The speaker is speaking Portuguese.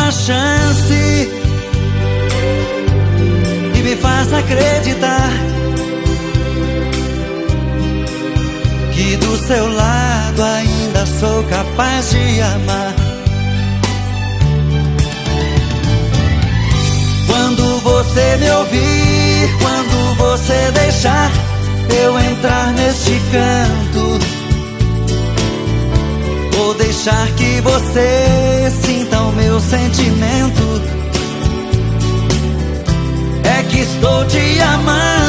uma chance e me faz acreditar que do seu lado ainda sou capaz de amar. Quando você me ouvir, quando você deixar eu entrar neste canto, vou deixar que você sinta o meu sentimento. É que estou te amando.